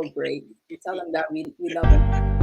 Oh, great. You tell them that we love them.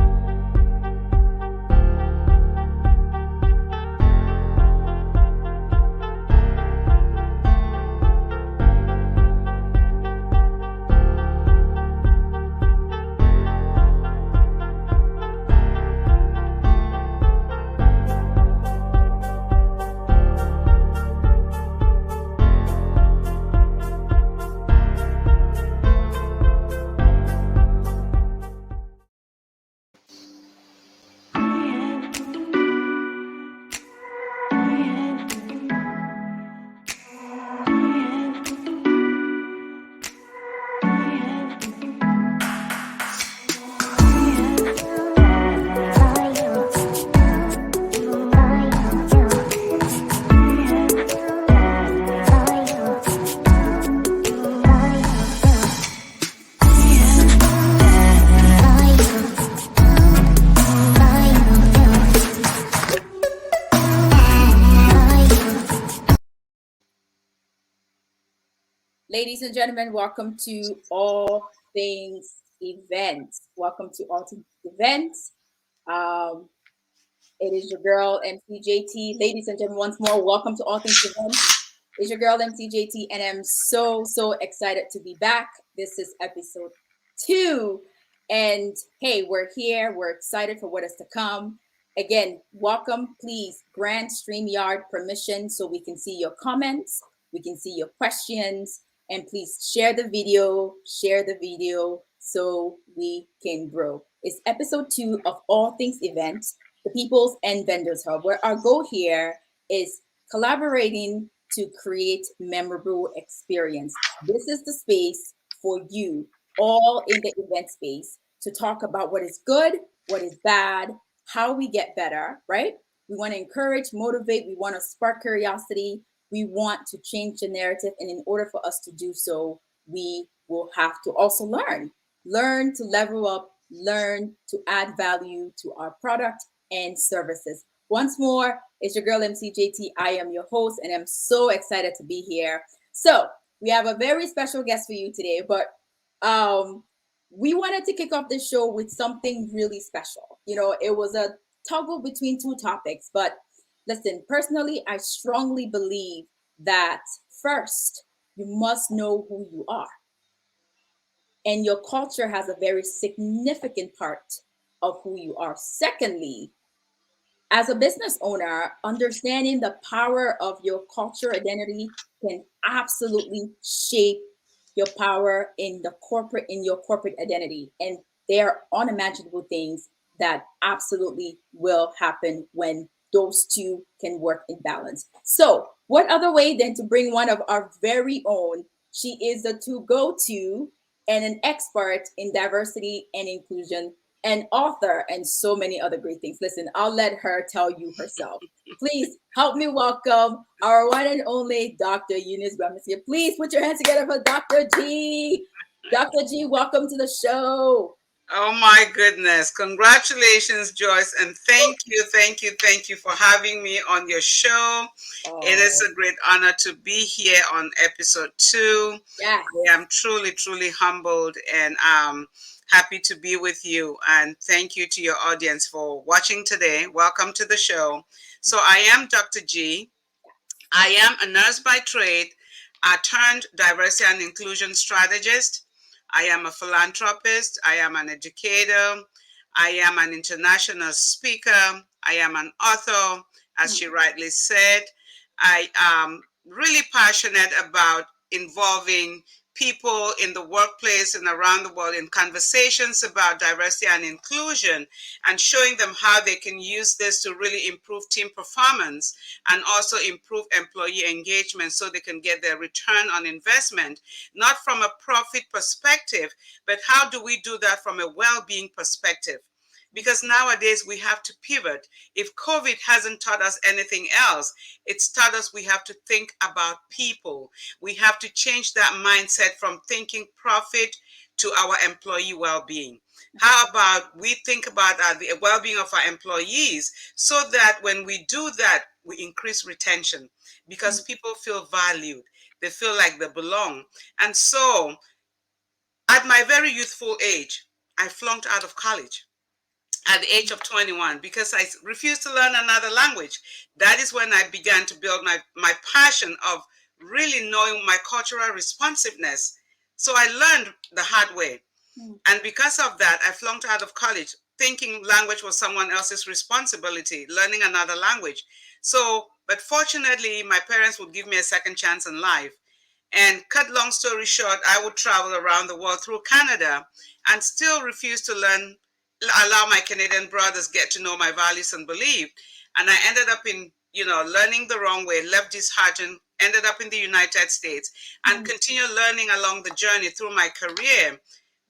Ladies and gentlemen, welcome to All Things Events. Welcome to All Things Events. Um, it is your girl MCJT. Ladies and gentlemen, once more, welcome to All Things Events. It's your girl MCJT, and I'm so excited to be back. This is episode 2, and hey, we're here. We're excited for what is to come. Again, welcome. Please grant StreamYard permission so we can see your comments, we can see your questions, and please share the video so we can grow. It's episode 2 of All Things Events, the People's and Vendors Hub, where our goal here is collaborating to create memorable experience. This is the space for you, all in the event space, to talk about what is good, what is bad, how we get better, right? We want to encourage, motivate, we want to spark curiosity, we want to change the narrative. And in order for us to do so, we will have to also learn to level up, learn to add value to our product and services. Once more, it's your girl MCJT. I am your host, and I'm so excited to be here. So we have a very special guest for you today, but we wanted to kick off the show with something really special. You know, it was a toggle between 2 topics, but listen, personally, I strongly believe that first, you must know who you are. And your culture has a very significant part of who you are. Secondly, as a business owner, understanding the power of your culture identity can absolutely shape your power in your corporate identity. And there are unimaginable things that absolutely will happen when those 2 can work in balance. So, what other way than to bring one of our very own? She is the to-go-to and an expert in diversity and inclusion, an author, and so many other great things. Listen, I'll let her tell you herself. Please help me welcome our one and only Dr. Eunice Gramercy. Please put your hands together for Dr. G. Dr. G, welcome to the show. Oh my goodness. Congratulations, Joyce. And thank you for having me on your show. It is a great honor to be here on episode 2. Yes. I am truly humbled and happy to be with you. And thank you to your audience for watching today. Welcome to the show. So I am Dr. G. I am a nurse by trade, turned diversity and inclusion strategist. I am a philanthropist. I am an educator. I am an international speaker. I am an author, as she rightly said. I am really passionate about involving people in the workplace and around the world in conversations about diversity and inclusion, and showing them how they can use this to really improve team performance and also improve employee engagement so they can get their return on investment, not from a profit perspective, but how do we do that from a well-being perspective? Because nowadays we have to pivot. If COVID hasn't taught us anything else, it's taught us we have to think about people. We have to change that mindset from thinking profit to our employee well-being. How about we think about the well-being of our employees so that when we do that, we increase retention because people feel valued. They feel like they belong. And so At my very youthful age, I flunked out of college at the age of 21 because I refused to learn another language. That is when I began to build my passion of really knowing my cultural responsiveness. So I learned the hard way. Mm. And because of that, I flunked out of college thinking language was someone else's responsibility, learning another language. So, but fortunately, my parents would give me a second chance in life. And cut long story short, I would travel around the world through Canada and still refuse to learn, allow my Canadian brothers get to know my values and belief. And I ended up in, learning the wrong way, left disheartened, ended up in the United States and Mm. continue learning along the journey through my career.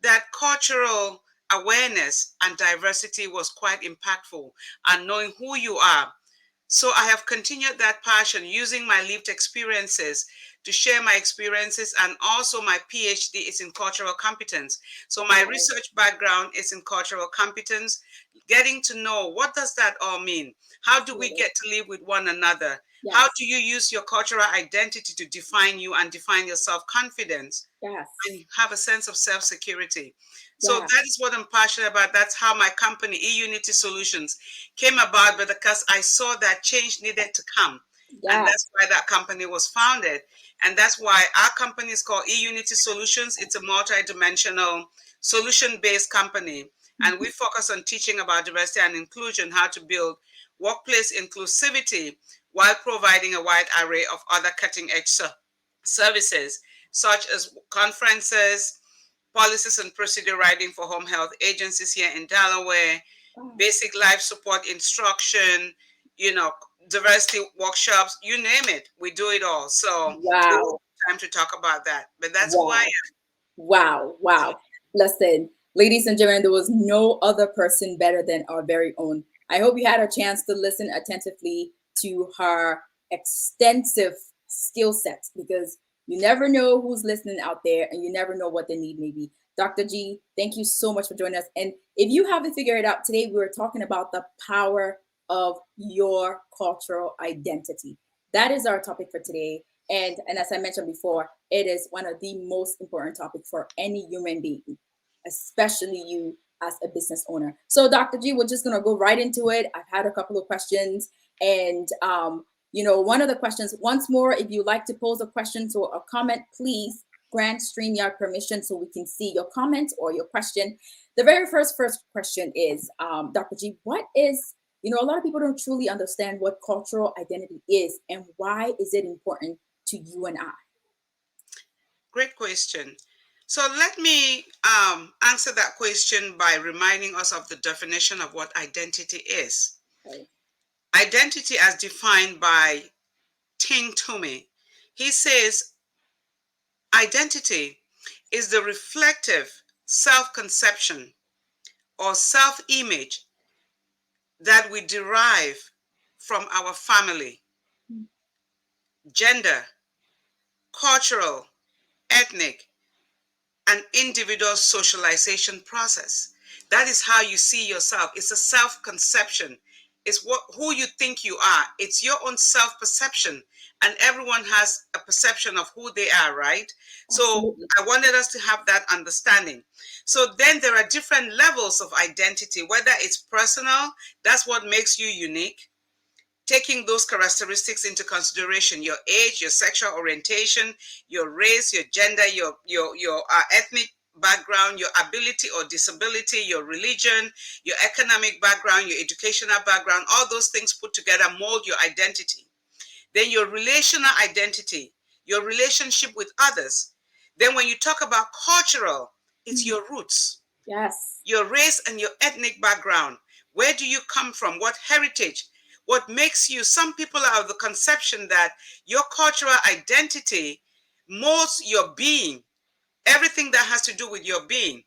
That cultural awareness and diversity was quite impactful, and knowing who you are. So I have continued that passion using my lived experiences to share my experiences, and also my PhD is in cultural competence. So my Wow. research background is in cultural competence, getting to know what does that all mean? How do we Absolutely. get to live with one another? How Yes. do you use your cultural identity to define you and define your self-confidence? Yes. And have a sense of self-security. So Yes. that is what I'm passionate about. That's how my company, eUnity Solutions, came about, but because I saw that change needed to come. And Yes. that's why that company was founded. And that's why our company is called eUnity Solutions. It's a multi-dimensional solution-based company. And we Mhm. focus on teaching about diversity and inclusion, how to build workplace inclusivity while providing a wide array of other cutting-edge services such as conferences, policies and procedure writing for home health agencies here in Delaware, Wow. basic life support instruction, you know, diversity workshops, you name it, we do it all. So it won't Wow. be time to talk about that, but that's who I Wow. Wow, wow. Listen, ladies and gentlemen, there was no other person better than our very own. I hope you had a chance to listen attentively to her extensive skill sets, because you never know who's listening out there and you never know what the need may be. Dr. G, thank you so much for joining us. And if you haven't figured it out, today we were talking about the power of your cultural identity. That is our topic for today. And as I mentioned before, it is one of the most important topics for any human being, especially you as a business owner. So, Dr. G, we're just gonna go right into it. I've had a couple of questions, and one of the questions. Once more, if you like to pose a question or a comment, please grant StreamYard permission so we can see your comment or your question. The very first question is, Dr. G, what is a lot of people don't truly understand what cultural identity is, and why is it important to you and I? Great question. So let me answer that question by reminding us of the definition of what identity is. Okay. Identity, as defined by Ting Toomey, he says identity is the reflective self conception or self image that we derive from our family, Mm. gender, cultural, ethnic, and individual socialization process. That is how you see yourself. It's a self conception. It's who you think you are. It's your own self perception. And everyone has a perception of who they are, right? So Absolutely. I wanted us to have that understanding. So then there are different levels of identity, whether it's personal, that's what makes you unique, taking those characteristics into consideration: your age, your sexual orientation, your race, your gender, your ethnic background, your ability or disability, your religion, your economic background, your educational background. All those things put together mold your identity. Then your relational identity, your relationship with others. Then when you talk about cultural, it's Mm. your roots, Yes. your race and your ethnic background. Where do you come from? What heritage? What makes you? Some people are of the conception that your cultural identity molds your being, everything that has to do with your being.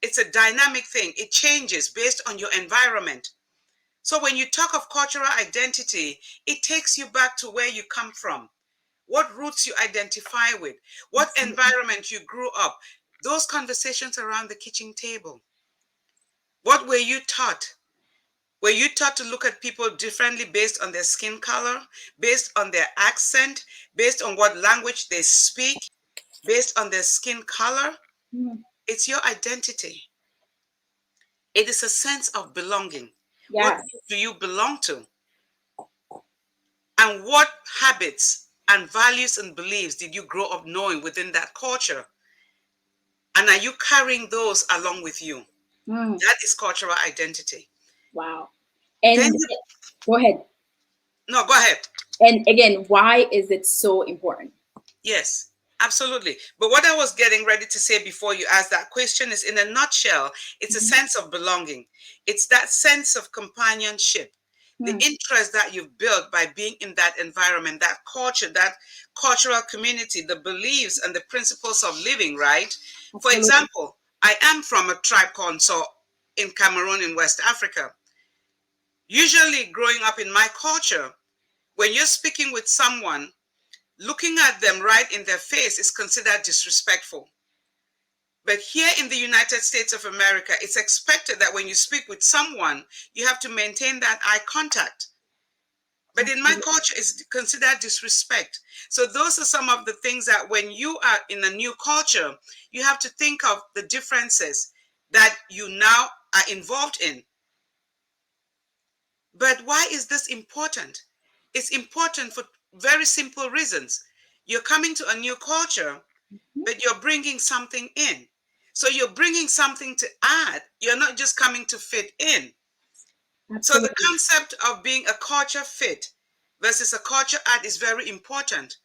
It's a dynamic thing, it changes based on your environment. So when you talk of cultural identity, it takes you back to where you come from, what roots you identify with, what Absolutely. environment you grew up, those conversations around the kitchen table. What were you taught? Were you taught to look at people differently based on their skin color, based on their accent, based on what language they speak, based on their skin color? Mm. It's your identity. It is a sense of belonging. What Yes. do you belong to? And what habits and values and beliefs did you grow up knowing within that culture? And are you carrying those along with you? Mm, That is cultural identity. wow. Then And go ahead. no, go ahead. And again, why is it so important? Yes, absolutely. But what I was getting ready to say before you asked that question is, in a nutshell, it's a Mhm. sense of belonging. It's that sense of companionship, the Mm, interest that you've built by being in that environment, that culture, that cultural community, the beliefs and the principles of living, right? For absolutely. example, I am from a tribe called So in Cameroon in West Africa. Usually, growing up in my culture, when you're speaking with someone, looking at them right in their face is considered disrespectful. But here in the United States of America, it's expected that when you speak with someone, you have to maintain that eye contact. But in my Absolutely. culture, it's considered disrespect. So those are some of the things that when you are in a new culture, you have to think of the differences that you now are involved in. But why is this important? It's important for very simple reasons. You're coming to a new culture, Mhm. but you're bringing something in. So you're bringing something to add. You're not just coming to fit in. So the Absolutely. concept of being a culture fit versus a culture add is very important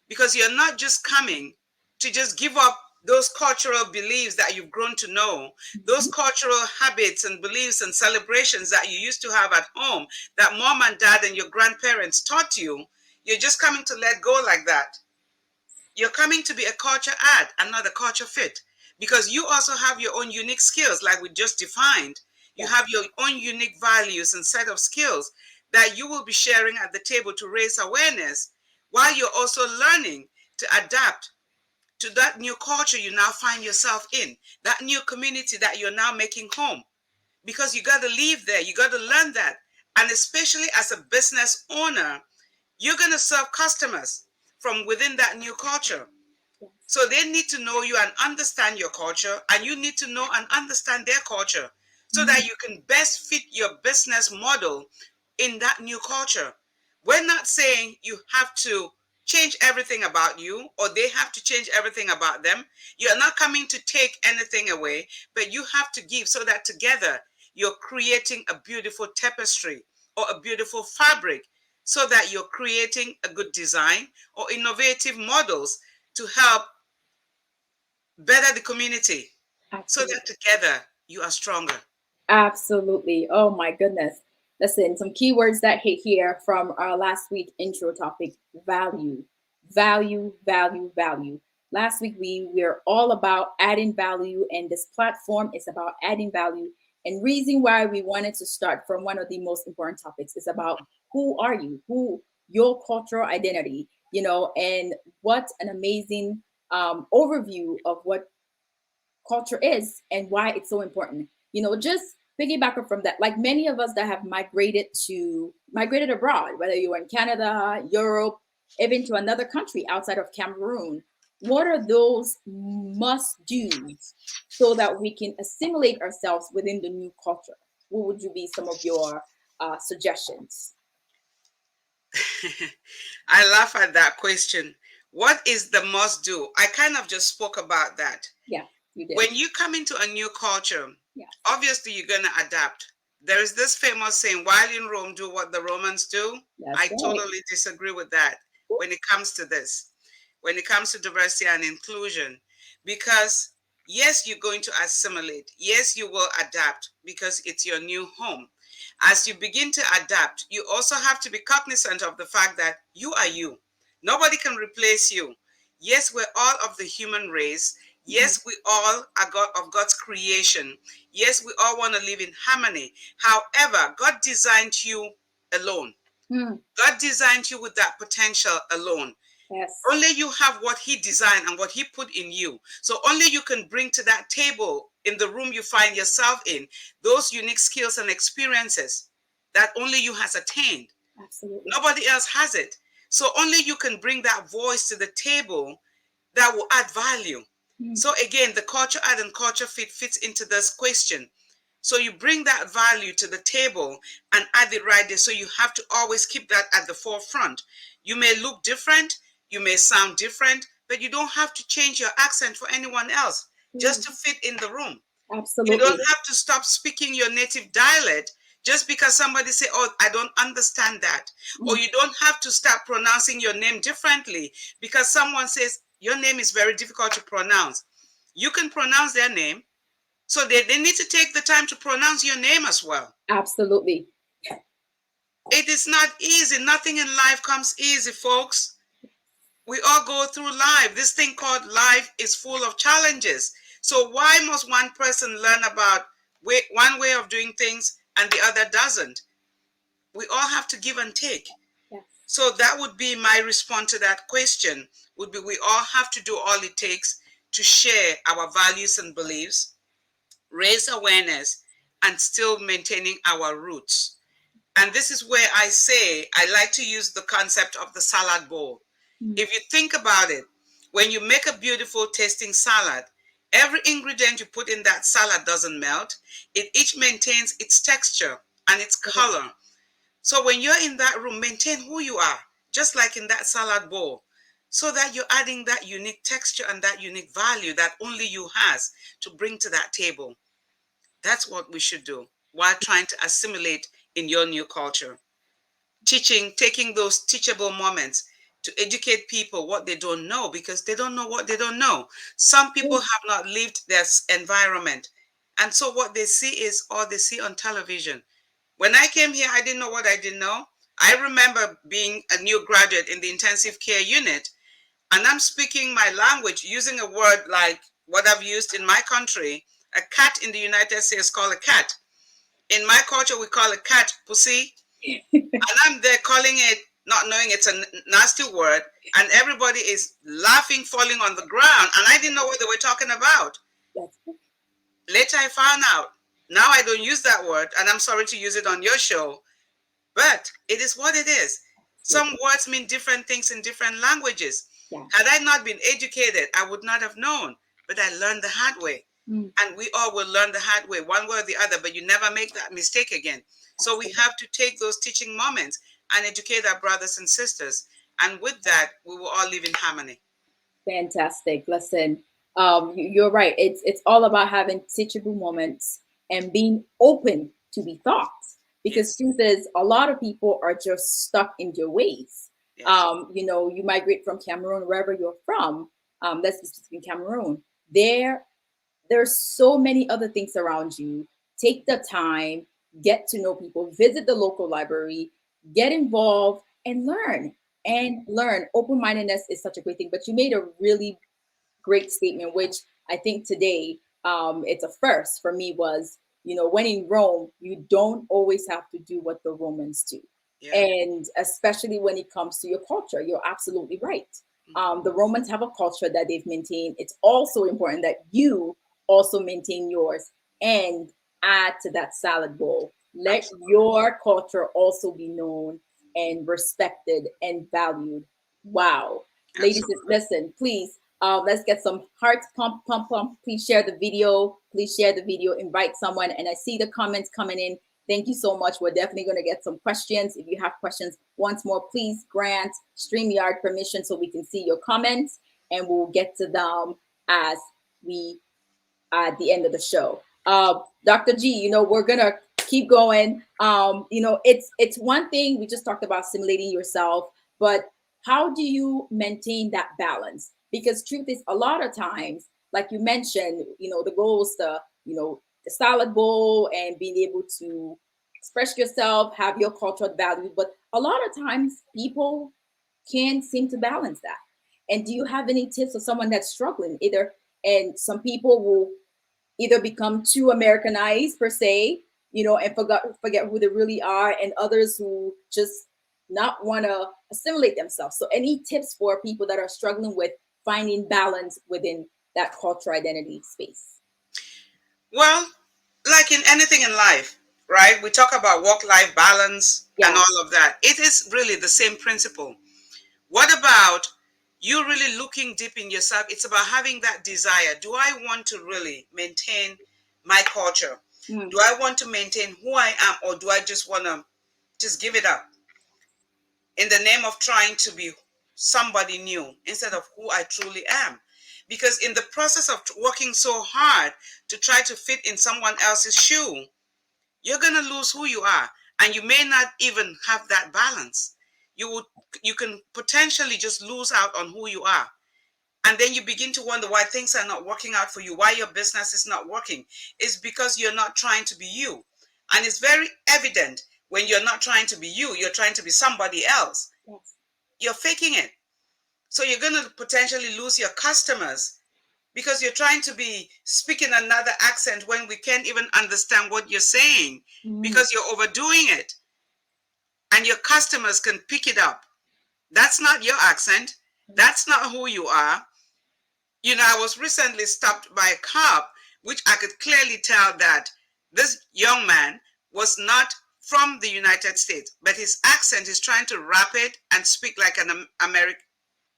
because you're not just coming to just give up those cultural beliefs that you've grown to know, those Mhm. cultural habits and beliefs and celebrations that you used to have at home that mom and dad and your grandparents taught you. You're just coming to let go like that. You're coming to be a culture add and not a culture fit because you also have your own unique skills, like we just defined. You Yes. have your own unique values and set of skills that you will be sharing at the table to raise awareness while you're also learning to adapt to that new culture you now find yourself in, that new community that you're now making home. Because you got to live there, you got to learn that. And especially as a business owner, you're going to serve customers from within that new culture. Yes. So they need to know you and understand your culture, and you need to know and understand their culture so that Mm, you can best fit your business model in that new culture. We're not saying you have to change everything about you or they have to change everything about them. You're not coming to take anything away, but you have to give so that together you're creating a beautiful tapestry or a beautiful fabric so that you're creating a good design or innovative models to help better the community so that absolutely. together you are stronger. Absolutely. Oh my goodness. Listen, some keywords that hit here from our last week intro topic: value, value, value, value. Last week we're all about adding value, and this platform is about adding value. And reason why we wanted to start from one of the most important topics is about who are you, who your cultural identity, and what an amazing overview of what culture is and why it's so important. Just piggyback up from that, like many of us that have migrated abroad, whether you're in Canada, Europe, even to another country outside of Cameroon, what are those must do's so that we can assimilate ourselves within the new culture? What would you be some of your suggestions? I laugh at that question. What is the must do? I kind of just spoke about that. Yeah, you did. When you come into a new culture, Yes, obviously you're going to adapt. There is this famous saying, while in Rome, do what the Romans do. that's I right. totally disagree with that when it comes to this, when it comes to diversity and inclusion. Because, yes, you're going to assimilate. Yes, you will adapt because it's your new home. As you begin to adapt, you also have to be cognizant of the fact that you are you. Nobody can replace you. Yes, we're all of the human race. Mhm. Yes, we all are God of God's creation. Yes, we all want to live in harmony. However, God designed you alone. Hmm. God designed you with that potential alone. Yes, Only you have what He designed and what He put in you. So only you can bring to that table in the room you find yourself in those unique skills and experiences that only you has attained. absolutely. Nobody else has it. So only you can bring that voice to the table that will add value. Mm. So again, the culture add and culture fit fits into this question. So you bring that value to the table and add it right there. So you have to always keep that at the forefront. You may look different, you may sound different, but you don't have to change your accent for anyone else just Mm. to fit in the room. You don't Absolutely. have to stop speaking your native dialect just because somebody say, "Oh, I don't understand that." Or Mm. you don't have to start pronouncing your name differently because someone says your name is very difficult to pronounce. You can pronounce their name, so they need to take the time to pronounce your name as well. Absolutely. It is not easy. Nothing in life comes easy, folks. We all go through life. This thing called life is full of challenges. So why must one person learn about one way of doing things and the other doesn't? We all have to give and take. Yes. So that would be my response to that question, would be we all have to do all it takes to share our values and beliefs, raise awareness, and still maintaining our roots. And this is where I say I like to use the concept of the salad bowl. Mm. If you think about it, when you make a beautiful tasting salad, every ingredient you put in that salad doesn't melt. It each maintains its texture and its Correct. color. So when you're in that room, maintain who you are, just like in that salad bowl, so that you're adding that unique texture and that unique value that only you has to bring to that table. That's what we should do while trying to assimilate in your new culture. Teaching, taking those teachable moments to educate people what they don't know because they don't know what they don't know. Some people Mm. have not lived this environment. And so what they see is all they see on television. When I came here, I didn't know what I didn't know. I remember being a new graduate in the intensive care unit, and I'm speaking my language using a word like what I've used in my country. A cat in the United States called a cat. In my culture, we call a cat pussy, and I'm there calling it, not knowing it's a nasty word, and everybody is laughing, falling on the ground, and I didn't know what they were talking about. Yes. Later, I found out. Now I don't use that word, and I'm sorry to use it on your show, but it is what it is. Some Absolutely. words mean different things in different languages. Yeah. Had I not been educated, I would not have known, but I learned the hard way. Mm. And we all will learn the hard way, one way or the other, but you never make that mistake again. So we Absolutely. have to take those teaching moments and educate our brothers and sisters. And with that, we will all live in harmony. Fantastic. Listen, you're right. It's all about having teachable moments and being open to be taught. Because Yes, truth is, a lot of people are just stuck in their ways. yes, You migrate from Cameroon, wherever you're from. Let's be specific in Cameroon. There's so many other things around you. Take the time, get to know people, visit the local library, get involved, and learn. And learn. Open mindedness is such a great thing. But you made a really great statement, which I think today it's a first for me was, when in Rome, you don't always have to do what the Romans do. yeah. And especially when it comes to your culture, you're absolutely right. Mhm. The Romans have a culture that they've maintained. It's also important that you also maintain yours and add to that salad bowl. Let Absolutely. your culture also be known and respected and valued. Wow. Ladies, Absolutely. listen, please, let's get some hearts pump, pump, pump. Please share the video. Please share the video. Invite someone. And I see the comments coming in. Thank you so much. We're definitely going to get some questions. If you have questions, once more, please grant StreamYard permission so we can see your comments and we'll get to them as we at the end of the show. Dr. G, we're gonna keep going. It's one thing we just talked about simulating yourself, but how do you maintain that balance? Because truth is, a lot of times, like you mentioned, the goal is to, the salad bowl and being able to express yourself, have your cultural values. But a lot of times, people can't seem to balance that. And do you have any tips for someone that's struggling either? And some people will either become too Americanized per se, and forget who they really are, and others who just not want to assimilate themselves. So, any tips for people that are struggling with finding balance within that cultural identity space? Well, like in anything in life, right? We talk about work life balance and Yeah. all of that. It is really the same principle. What about you're really looking deep in yourself. It's about having that desire. Do I want to really maintain my culture? Mm. Do I want to maintain who I am, or do I just want to just give it up in the name of trying to be somebody new instead of who I truly am? Because in the process of working so hard to try to fit in someone else's shoe, you're going to lose who you are, and you may not even have that balance. You can potentially just lose out on who you are, and then you begin to wonder why things are not working out for you, why your business is not working. It's because you're not trying to be you. And it's very evident when you're not trying to be you, you're trying to be somebody else. Yes. You're faking it. So you're going to potentially lose your customers because you're trying to be speaking another accent when we can't even understand what you're saying, Mm. because you're overdoing it, and your customers can pick it up. That's not your accent. That's not who you are. I was recently stopped by a cop, which I could clearly tell that this young man was not from the United States, but his accent is trying to wrap it and speak like an American.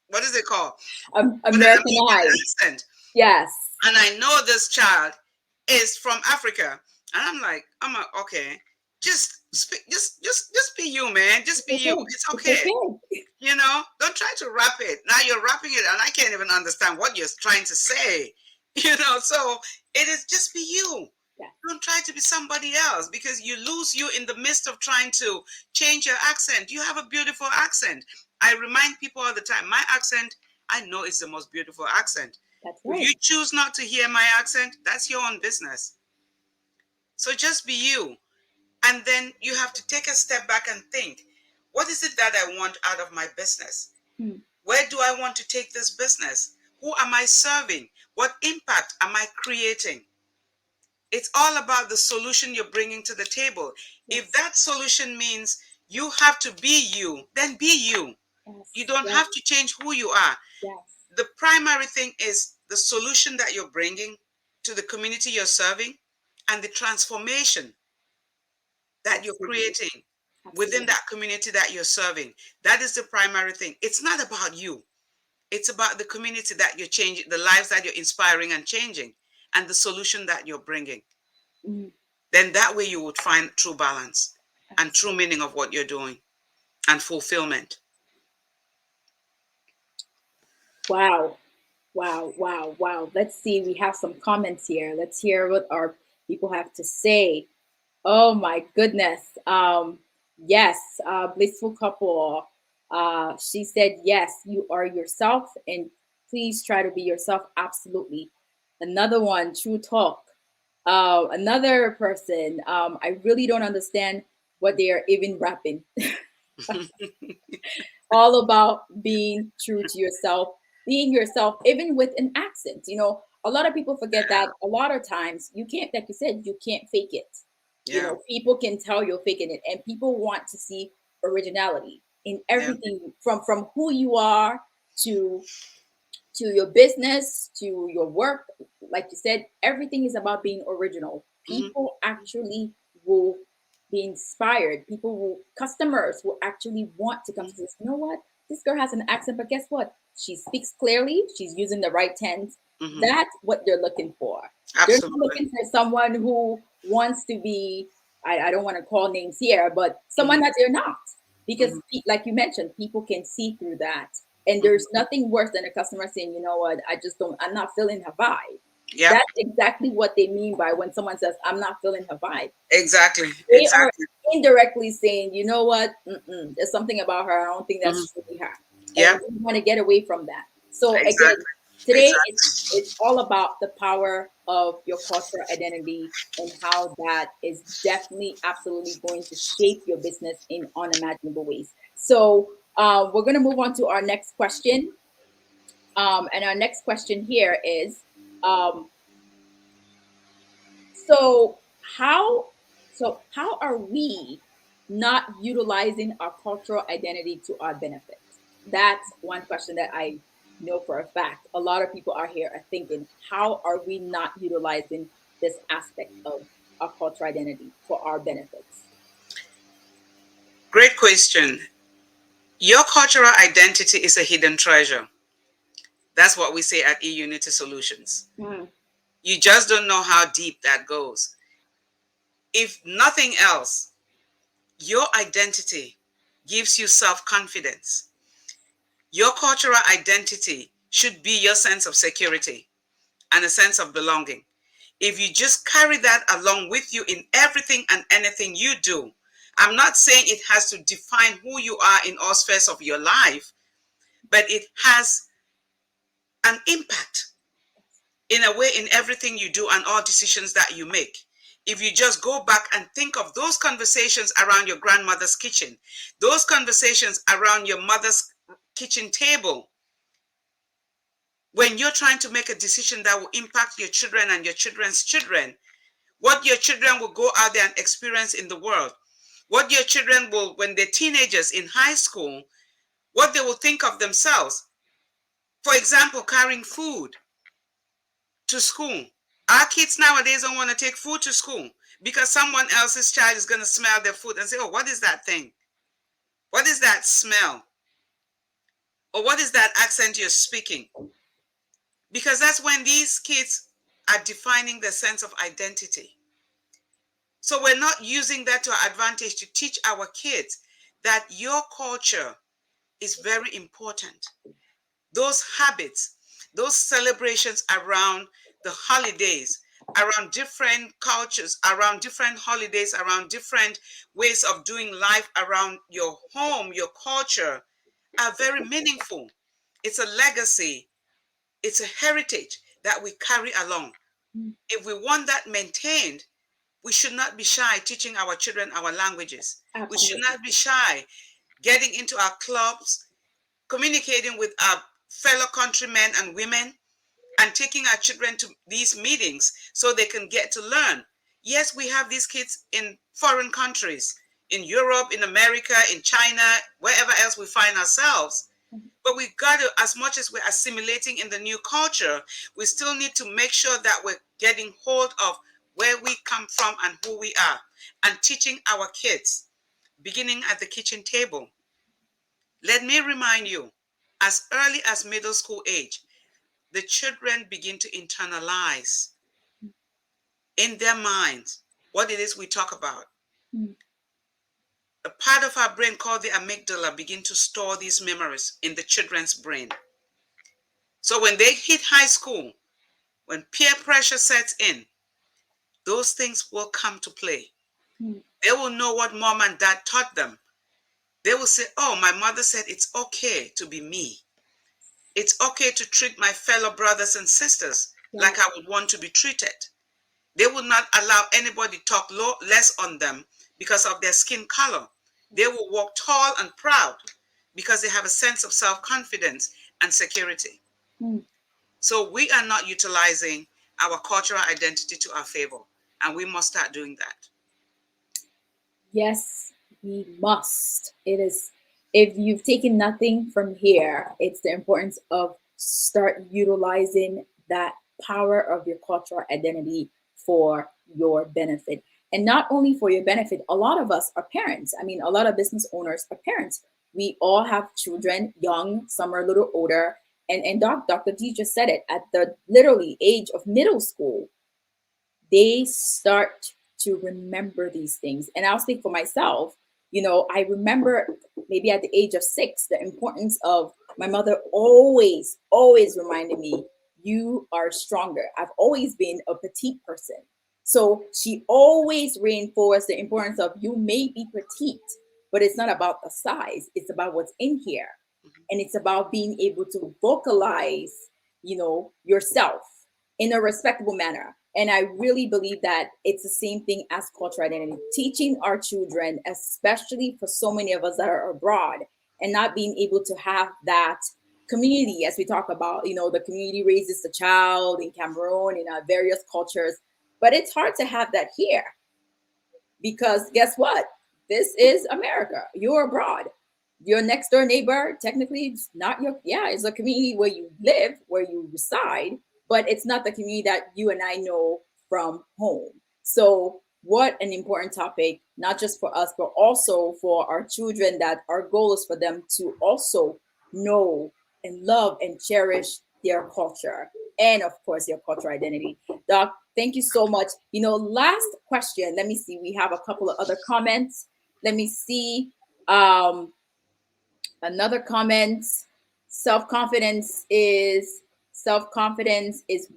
What is it called? With an American Americanized. accent. Yes. And I know this child is from Africa, and I'm like, okay, just speak, just be you, man. Just be It's you. okay. It's It's okay. okay. Don't try to wrap it. Now you're wrapping it, and I can't even understand what you're trying to say. So it is, just be you. Yes. Don't try to be somebody else, because you lose you in the midst of trying to change your accent. You have a beautiful accent. I remind people all the time, my accent, I know it's the most beautiful accent. That's If right. you choose not to hear my accent, that's your own business. So just be you. And then you have to take a step back and think, what is it that I want out of my business? Mm. Where do I want to take this business? Who am I serving? What impact am I creating? It's all about the solution you're bringing to the table. If Yes. that solution means you have to be you, then be you. You Yes. don't Yes. have to change who you are. Yes. The primary thing is the solution that you're bringing to the community you're serving, and the transformation that you're Absolutely. creating within Absolutely. that community that you're serving. That is the primary thing. It's not about you. It's about the community that you're changing, the lives that you're inspiring and changing, and the solution that you're bringing. Mm. Then that way you would find true balance and true Absolutely. meaning of what you're doing, and fulfillment. Wow. Wow. Wow. Wow. Let's see. We have some comments here. Let's hear what our people have to say. Oh my goodness. Yes, blissful couple. She said, yes, you are yourself, and please try to be yourself. Absolutely. Another one, true talk. Another person, I really don't understand what they are even rapping. All about being true to yourself, being yourself, even with an accent. A lot of people forget that a lot of times you can't, like you said, you can't fake it. Yeah. People can tell you're faking it, and people want to see originality in Yeah. everything from who you are to your business to your work. Like you said, everything is about being original. Hmm. People actually will be inspired. Customers will actually want to come to this. You know what? This girl has an accent, but guess what? She speaks clearly. She's using the right tense. Hmm. That's what they're looking for. They're not Absolutely. looking for someone who wants to be, I don't want to call names here, but Hmm. someone that they're not. Because, Hmm. like you mentioned, people can see through that. And Hmm. there's nothing worse than a customer saying, you know what, I'm not feeling her vibe. Yep. That's exactly what they mean by when someone says, I'm not feeling her vibe. Exactly. They are Exactly. indirectly saying, you know what, there's something about her. I don't think Hmm. that's truly her. Yep. And we want to get away from that. So, again, Exactly. today it's Exactly. all about the power of your cultural identity and how that is definitely, absolutely going to shape your business in unimaginable ways. So, we're going to move on to our next question. And our next question here is, um, so how how are we not utilizing our cultural identity to our benefit? That's one question that I know for a fact. A lot of people are here are thinking, how are we not utilizing this aspect of our cultural identity for our benefits? Great question. Your cultural identity is a hidden treasure. That's what we say at eUnity Solutions. Mm. You just don't know how deep that goes. If nothing else, your identity gives you self-confidence. Your cultural identity should be your sense of security and a sense of belonging. If you just carry that along with you in everything and anything you do, I'm not saying it has to define who you are in all spheres of your life, but it has an impact in a way in everything you do and all decisions that you make. If you just go back and think of those conversations around your grandmother's kitchen, those conversations around your mother's kitchen table, when you're trying to make a decision that will impact your children and your children's children, what your children will go out there and experience in the world, what your children will, when they're teenagers in high school, what they will think of themselves. For example, carrying food to school. Our kids nowadays don't want to take food to school because someone else's child is going to smell their food and say, oh, what is that thing? What is that smell? Or what is that accent you're speaking? Because that's when these kids are defining their sense of identity. So we're not using that to our advantage to teach our kids that your culture is very important. Those habits, those celebrations around the holidays, around different cultures, around different holidays, around different ways of doing life around your home, your culture, are very meaningful. It's a legacy, it's a heritage that we carry along. Mm. If we want that maintained, we should not be shy teaching our children our languages. We should Absolutely. not be shy getting into our clubs, communicating with our fellow countrymen and women, and taking our children to these meetings so they can get to learn. Yes, we have these kids in foreign countries, in Europe, in America, in China, wherever else we find ourselves. But we got to, as much as we're assimilating in the new culture, we still need to make sure that we're getting hold of where we come from and who we are, and teaching our kids, beginning at the kitchen table. Let me remind you, as early as middle school age, the children begin to internalize in their minds what it is we talk about. Mm. A part of our brain called the amygdala begin to store these memories in the children's brain. So when they hit high school, when peer pressure sets in, those things will come to play. Mm. They will know what mom and dad taught them. They will say, oh, my mother said it's okay to be me. It's okay to treat my fellow brothers and sisters Yeah. like I would want to be treated. They will not allow anybody talk less on them because of their skin color. They will walk tall and proud because they have a sense of self-confidence and security. Mm. So we are not utilizing our cultural identity to our favor, and we must start doing that. Yes, we must. It is, if you've taken nothing from here, it's the importance of start utilizing that power of your cultural identity for your benefit. And not only for your benefit, a lot of us are parents. I mean, a lot of business owners are parents. We all have children, young, some are a little older. And Dr. G just said it, at the literally age of middle school, they start to remember these things. And I'll speak for myself. You know, I remember maybe at the age of 6, the importance of my mother always reminded me, you are stronger. I've always been a petite person. So she always reinforced the importance of, you may be petite, but it's not about the size, it's about what's in here. And it's about being able to vocalize, yourself in a respectable manner. And I really believe that it's the same thing as cultural identity. Teaching our children, especially for so many of us that are abroad, and not being able to have that community, as we talk about, the community raises the child in Cameroon, in our various cultures. But it's hard to have that here because guess what? This is America. You're abroad. Your next door neighbor, technically, it's not your, yeah, it's a community where you live, where you reside, but it's not the community that you and I know from home. So, what an important topic, not just for us, but also for our children, that our goal is for them to also know and love and cherish their culture and, of course, your cultural identity. Doc, thank you so much. Last question. Let me see. We have a couple of other comments. Let me see. Um, Another comment. Self confidence is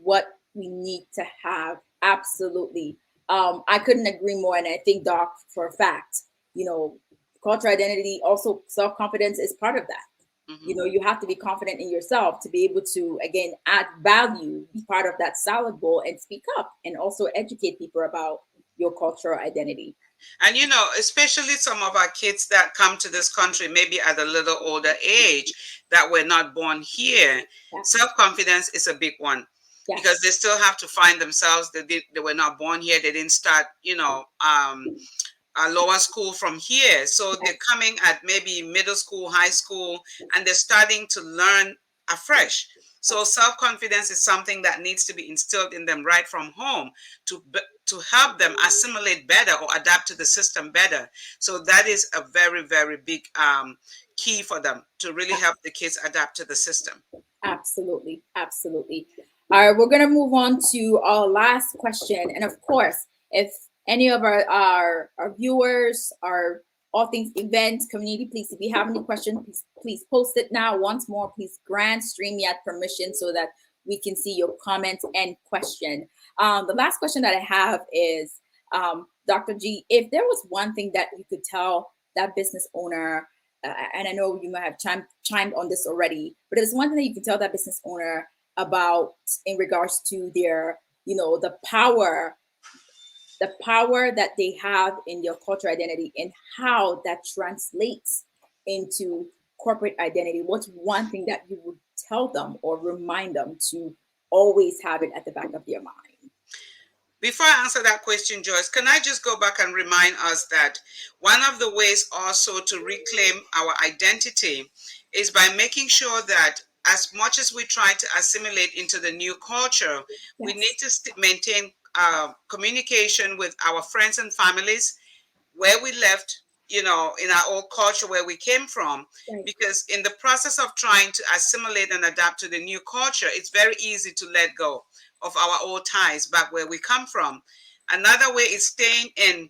what we need to have. Absolutely. I couldn't agree more, and I think, Doc, for a fact, you know cultural identity, also self-confidence is part of that. Hmm. You have to be confident in yourself to be able to, again, add value, be part of that salad bowl, and speak up, and also educate people about your cultural identity. And especially some of our kids that come to this country maybe at a little older age that were not born here, Yeah. self-confidence is a big one because they Yes. still have to find themselves. They were not born here. They didn't start, a lower school from here. So they're Yes. coming at maybe middle school, high school, and they're starting to learn afresh. So self-confidence is something that needs to be instilled in them right from home to help them assimilate better or adapt to the system better. So that is a very, very big key for them to really help the kids adapt to the system. Absolutely. Absolutely. All right, we're going to move on to our last question. And of course, if any of our viewers, our All Things Event community, please, if you have any questions, please post it now. Once more, please grant StreamYard permission so that we can see your comments and question. The last question that I have is, Dr. G, if there was one thing that you could tell that business owner, and I know you might have chimed on this already, but there's one thing that you can tell that business owner about in regards to their, the power that they have in their cultural identity and how that translates into corporate identity. What's one thing that you would tell them or remind them to always have it at the back of their mind? Before I answer that question, Joyce, can I just go back and remind us that one of the ways also to reclaim our identity is by making sure that as much as we try to assimilate into the new culture, we need Yes. to maintain communication with our friends and families where we left, in our old culture where we came from. Right. Because in the process of trying to assimilate and adapt to the new culture, it's very easy to let go of our old ties back where we come from. Another way is staying in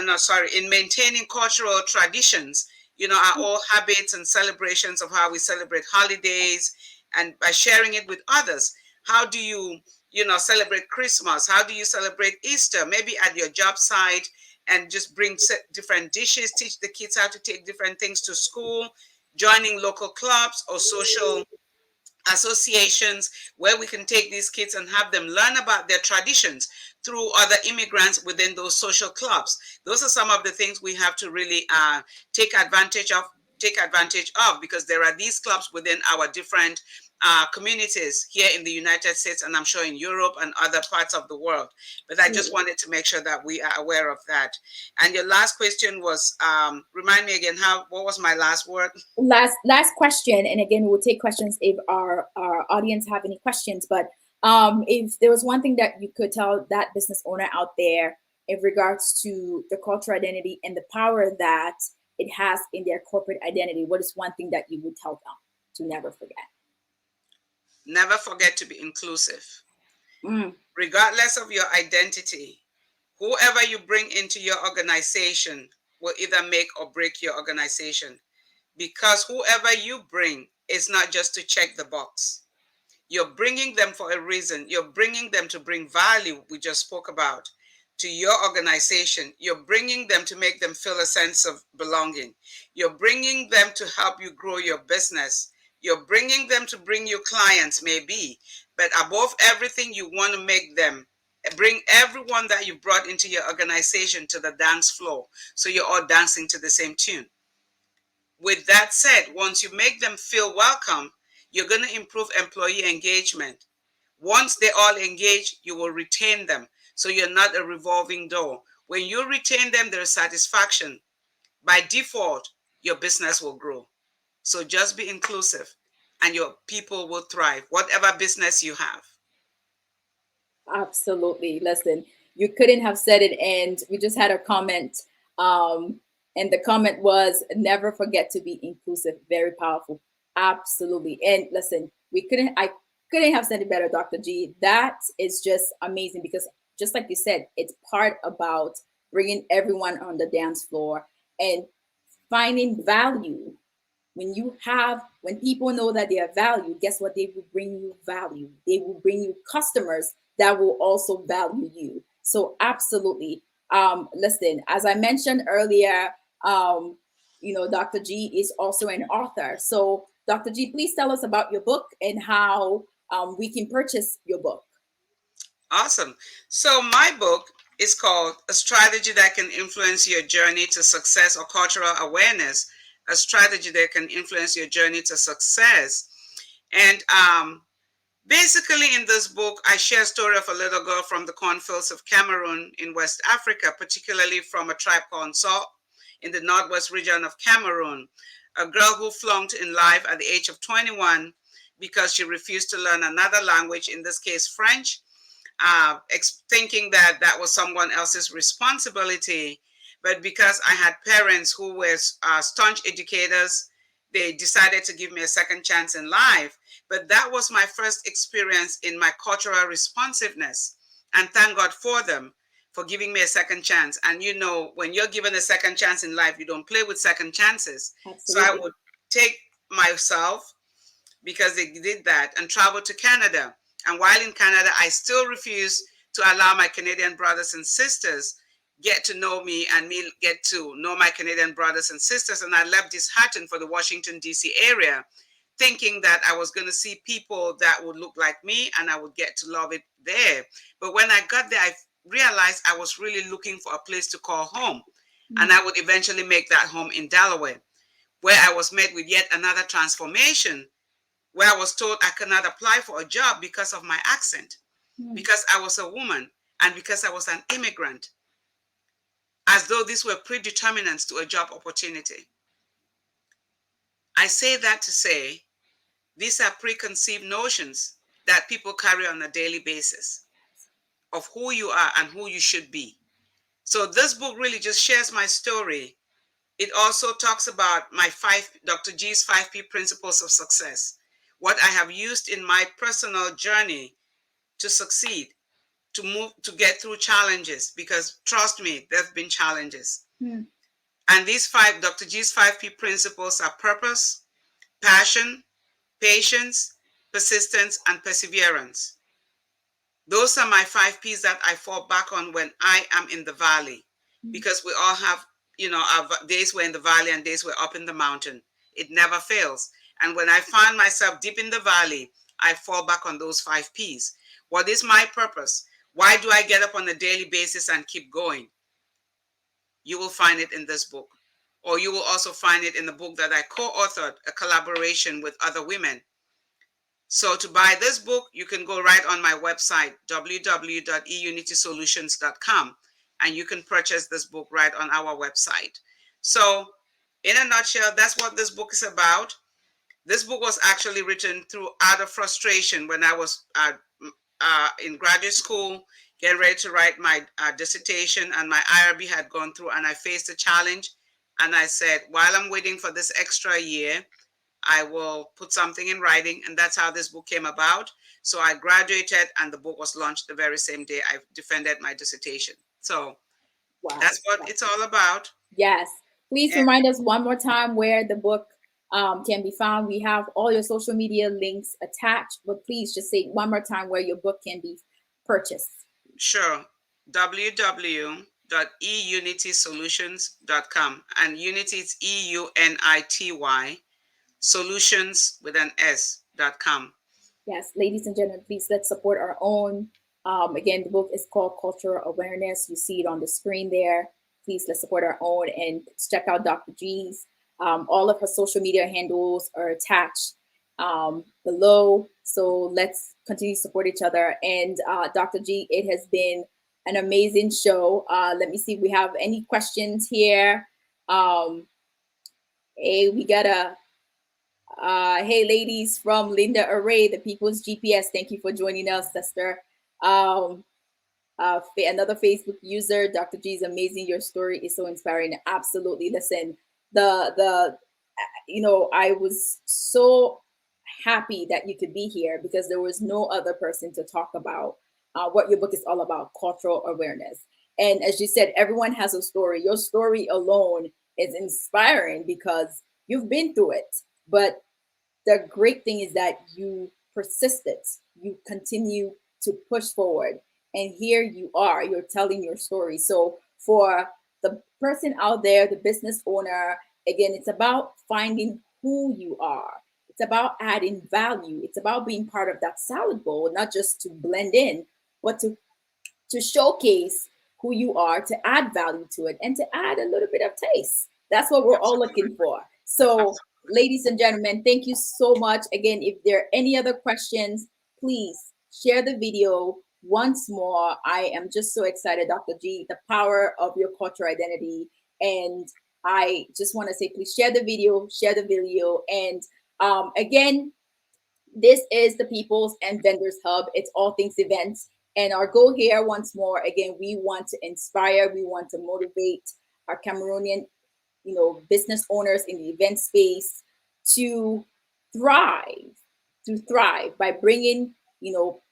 no, sorry, in maintaining cultural traditions, our old habits and celebrations of how we celebrate holidays, and by sharing it with others. How do you, celebrate Christmas? How do you celebrate Easter? Maybe at your job site, and just bring different dishes, teach the kids how to take different things to school, joining local clubs or social associations where we can take these kids and have them learn about their traditions through other immigrants within those social clubs. Those are some of the things we have to really take advantage of because there are these clubs within our different communities here in the United States, and I'm sure in Europe and other parts of the world. But I just wanted to make sure that we are aware of that. And your last question was, remind me again, what was my last word? Last question, and again, we'll take questions if our audience have any questions. But if there was one thing that you could tell that business owner out there in regards to the cultural identity and the power that it has in their corporate identity, what is one thing that you would tell them to never forget? Never forget to be inclusive. Mm. Regardless of your identity, whoever you bring into your organization will either make or break your organization, because whoever you bring is not just to check the box. You're bringing them for a reason. You're bringing them to bring value, we just spoke about, to your organization. You're bringing them to make them feel a sense of belonging. You're bringing them to help you grow your business. You're bringing them to bring you clients, maybe. But above everything, you want to make them bring everyone that you brought into your organization to the dance floor, so you're all dancing to the same tune. With that said, once you make them feel welcome, you're going to improve employee engagement. Once they all engage, you will retain them. So you're not a revolving door. When you retain them, there's satisfaction. By default, your business will grow. So just be inclusive and your people will thrive, whatever business you have. Absolutely. Listen, you couldn't have said it. And we just had a comment. Um, and the comment was, never forget to be inclusive. Very powerful. Absolutely. And listen, I couldn't have said it better, Dr. G. That is just amazing because just like you said, it's part about bringing everyone on the dance floor and finding value. When people know that they are valued, guess what? They will bring you value. They will bring you customers that will also value you. So absolutely. Listen, as I mentioned earlier, um, Dr. G is also an author. So Dr. G, please tell us about your book and how we can purchase your book. Awesome. So my book is called A Strategy That Can Influence Your Journey to Success or Cultural Awareness. A strategy that can influence your journey to success. And basically, in this book, I share a story of a little girl from the cornfields of Cameroon in West Africa, particularly from a tribe called Saw in the northwest region of Cameroon. A girl who flunked in life at the age of 21 because she refused to learn another language, in this case, French, thinking that that was someone else's responsibility. But because I had parents who were staunch educators, they decided to give me a second chance in life. But that was my first experience in my cultural responsiveness. And thank God for them for giving me a second chance. And when you're given a second chance in life, you don't play with second chances. So I Absolutely. would take myself, because they did that, and traveled to Canada. And while in Canada, I still refuse to allow my Canadian brothers and sisters get to know me and me get to know my Canadian brothers and sisters. And I left disheartened for the Washington, D.C. area, thinking that I was going to see people that would look like me and I would get to love it there. But when I got there, I realized I was really looking for a place to call home. And I would eventually make that home in Delaware, where I was met with yet another transformation, where I was told I could not apply for a job because of my accent, Mm. because I was a woman, and because I was an immigrant, as though these were predeterminants to a job opportunity. I say that to say these are preconceived notions that people carry on a daily basis of who you are and who you should be. So this book really just shares my story. It also talks about my Dr. G's 5P principles of success, what I have used in my personal journey to succeed, to move, to get through challenges, because trust me, there have been challenges. Mm. And these Dr. G's 5P principles are purpose, passion, patience, persistence, and perseverance. Those are my 5Ps that I fall back on when I am in the valley, because we all have, our days we're in the valley and days we're up in the mountain. It never fails. And when I find myself deep in the valley, I fall back on those 5Ps. What is my purpose? Why do I get up on a daily basis and keep going? You will find it in this book. Or you will also find it in the book that I co-authored, a collaboration with other women. So to buy this book, you can go right on my website, www.eunitysolutions.com, and you can purchase this book right on our website. So in a nutshell, that's what this book is about. This book was actually written through out of frustration when I was in graduate school, getting ready to write my dissertation, and my IRB had gone through, and I faced a challenge. And I said, while I'm waiting for this extra year, I will put something in writing. And that's how this book came about. So I graduated, and the book was launched the very same day I defended my dissertation. So Wow. that's what it's all about. Yes. Please And remind us one more time where the book can be found. We have all your social media links attached, but please just say one more time where your book can be purchased. sure, www.eunitysolutions.com. And Unity is EUNITY, solutions with an S.com. Yes, ladies and gentlemen, please let's support our own. Again, the book is called Cultural Awareness. You see it on the screen there. Please let's support our own and check out Dr. G's. All of her social media handles are attached below. So let's continue to support each other. And Dr. G, it has been an amazing show. Let me see if we have any questions here. Hey, we got a hey, ladies from Linda Array, the People's GPS. Thank you for joining us, sister. Um, Another Facebook user, Dr. G is amazing. Your story is so inspiring. Absolutely. Listen, I was so happy that you could be here because there was no other person to talk about what your book is all about, cultural awareness. And as you said, everyone has a story. Your story alone is inspiring because you've been through it. But the great thing is that you persisted, you continue to push forward. And here you are, you're telling your story. So, for the person out there, the business owner, again, it's about finding who you are. It's about adding value. It's about being part of that salad bowl, not just to blend in, but to showcase who you are, to add value to it, and to add a little bit of taste. That's what we're all Absolutely. looking for. So, Absolutely. ladies and gentlemen, thank you so much. Again, if there are any other questions, please share the video once more. I am just so excited, Dr. G, the power of your cultural identity. And I just want to say, please share the video. And again, this is the Peoples and Vendors Hub. It's all things events. And our goal here, once more, again, we want to inspire, we want to motivate our Cameroonian, business owners in the event space to thrive, by bringing,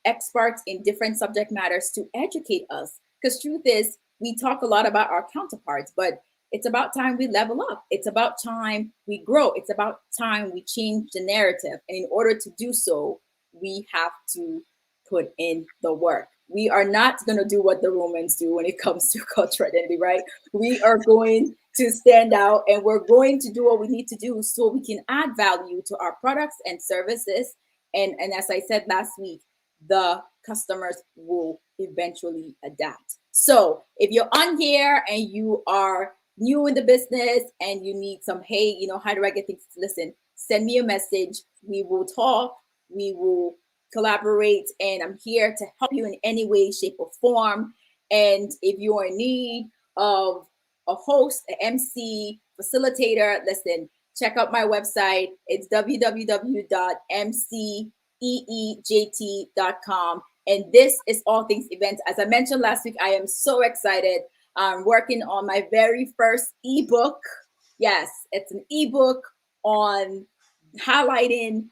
experts in different subject matters to educate us. Because truth is, we talk a lot about our counterparts, but it's about time we level up. It's about time we grow. It's about time we change the narrative. And in order to do so, we have to put in the work. We are not going to do what the Romans do when it comes to cultural identity, right? We are going to stand out and we're going to do what we need to do so we can add value to our products and services. And as I said last week, the customers will eventually adapt. So if you're on here and you are new in the business and you need some, hey, how do I get things? Listen, send me a message. We will talk. We will collaborate. And I'm here to help you in any way, shape, or form. And if you're in need of a host, an MC, facilitator, listen, check out my website. It's www.mceejt.com. And this is All Things Events. As I mentioned last week, I am so excited. I'm working on my very first ebook. Yes, it's an ebook on highlighting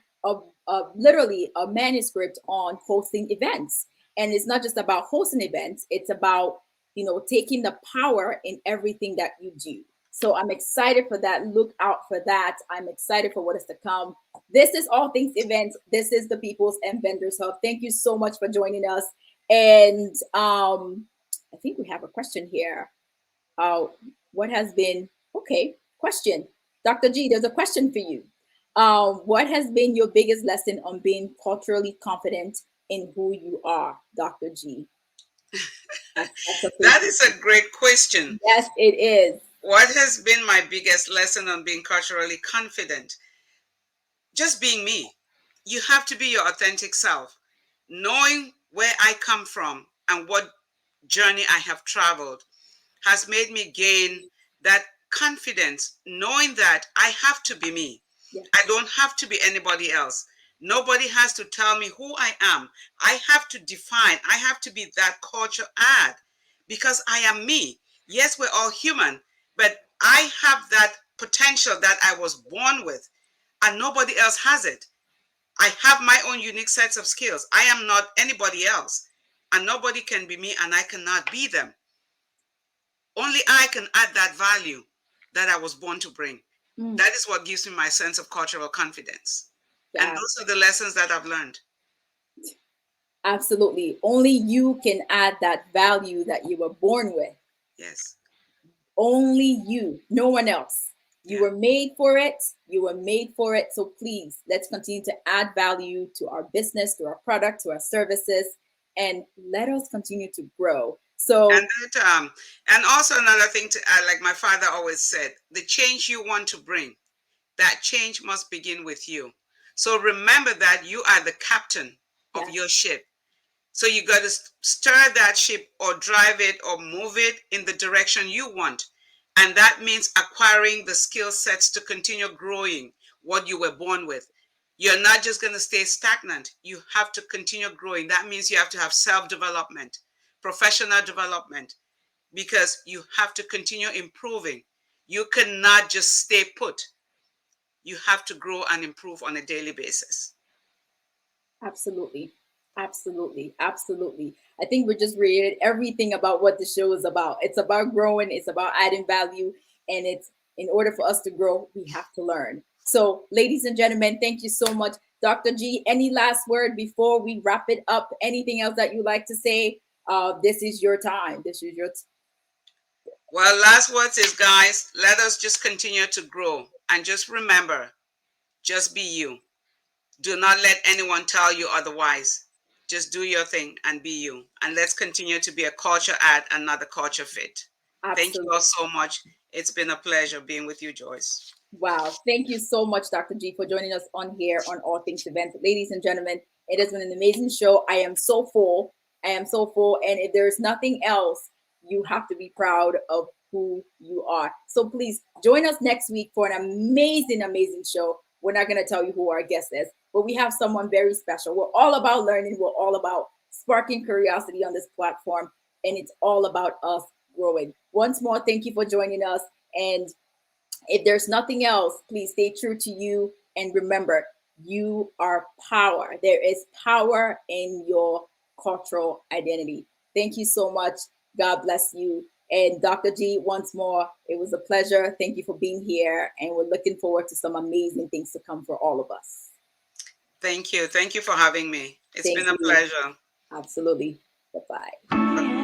literally a manuscript on hosting events. And it's not just about hosting events, it's about taking the power in everything that you do. So I'm excited for that. Look out for that. I'm excited for what is to come. This is All Things Events. This is the Peoples and Vendors Hub. Thank you so much for joining us. And I think we have a question here. Uh, what has been, okay, question. Dr. G, there's a question for you. What has been your biggest lesson on being culturally confident in who you are, Dr. G? That's a big That is a great question. Yes, it is. What has been my biggest lesson on being culturally confident? Just being me. You have to be your authentic self. Knowing where I come from and what journey I have traveled has made me gain that confidence, knowing that I have to be me. I Yes. don't have to be anybody else. Nobody has to tell me who I am. I have to define, I have to be that culture ad because I am me. Yes, we're all human, but I have that potential that I was born with, and nobody else has it. I have my own unique sets of skills. I am not anybody else, and nobody can be me, and I cannot be them. Only I can add that value that I was born to bring. Mm, That is what gives me my sense of cultural confidence. And yeah, those are the lessons that I've learned. absolutely. Only you can add that value that you were born with. Yes. Only you, no one else. You Yeah. were made for it. You were made for it. So please, let's continue to add value to our business, to our product, to our services, and let us continue to grow. And So, and also another thing to add, like my father always said, the change you want to bring, that change must begin with you. So remember that you are the captain of yes. your ship. So you got to stir that ship or drive it or move it in the direction you want. And that means acquiring the skill sets to continue growing what you were born with. You're not just going to stay stagnant. You have to continue growing. That means you have to have self development, professional development, because you have to continue improving. You cannot just stay put. You have to grow and improve on a daily basis. Absolutely. Absolutely. Absolutely. I think we just reiterated everything about what the show is about. It's about growing, it's about adding value, and it's in order for us to grow, we have to learn. So, ladies and gentlemen, thank you so much. Dr. G, any last word before we wrap it up? Anything else that you'd like to say? This is your time. This is your Well, last words is, guys, let us just continue to grow. And just remember, just be you. Do not let anyone tell you otherwise. Just do your thing and be you. And let's continue to be a culture add and not a culture fit. Thank you all absolute. so much. It's been a pleasure being with you, Joyce. Wow. Thank you so much, Dr. G, for joining us on here on All Things Event. Ladies and gentlemen, it has been an amazing show. I am so full. I am so full. And if there's nothing else, you have to be proud of who you are. So please join us next week for an amazing, amazing show. We're not going to tell you who our guest is, but we have someone very special. We're all about learning, we're all about sparking curiosity on this platform, and it's all about us growing. Once more, thank you for joining us. And if there's nothing else, please stay true to you and remember, you are power. There is power in your cultural identity. Thank you so much. God bless you. And Dr. G, once more, it was a pleasure. Thank you for being here. And we're looking forward to some amazing things to come for all of us. Thank you. Thank you for having me. It's been Thank a you. pleasure. Absolutely. Bye bye.